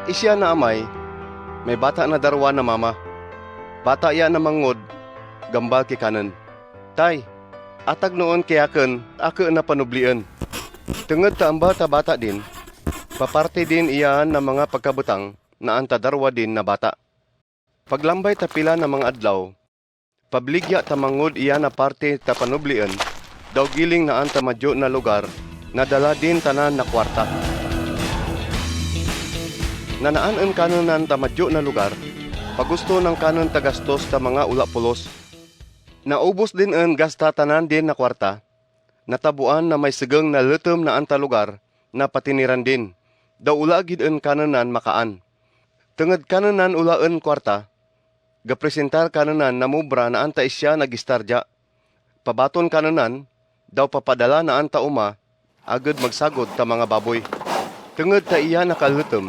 Isya na amay, may bata na darwa na mama. Bata ya na mangod, gambal ki kanan. Tay, atag noon kayaken, ako na panublian. Tungod ta amba ta bata din, paparte din iyan na mga pagkabutang na antadarwa din na bata. Paglambay ta pila na mga adlaw, pabligya ta mangod iyan na parte ta panublian, daw giling na anta madyo na lugar, nadala din tanan na kwarta. Nanaan kanunan ta madyo na lugar, pagusto ng kanon tagastos ta mga ula-pulos. Naubos din en gasta tanan din na kwarta, natabuan na may sigang na lutom na anta lugar, na patiniran din, daw ula gid en kanunan makaan. Tungod kanunan ula en kwarta, gapresentar kanunan na mubra na anta isya nagistarja. Pabaton kanunan, daw papadala na anta uma, agad magsagod ta mga baboy. Tungod ta iya nakalutom,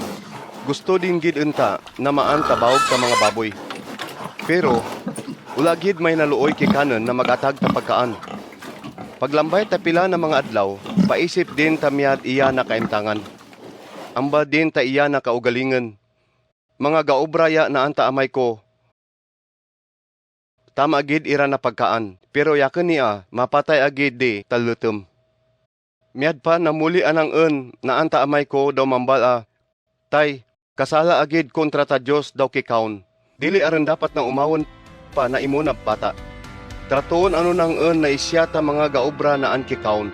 gusto din gid enta na maanta bawog ta mga baboy. Pero, ula gid may naluoy ki kanon na magatag ta pagkaan. Paglambay ta pila na mga adlaw, paisip din ta miyad iya na kaimtangan. Amba din ta iya na kaugalingan. Mga gaobraya na anta amay ko, tama gid ira na pagkaan, pero yaken niya mapatay agid di talutom. Miyad pa namuli anang na anta amay ko daw mambal Tay, kasala agid kontra ta Diyos daw kikaon. Dili aron dapat nang umawon pa na imunab bata. Tratoon ano nang na isya ta mga gaobra na an kikaon.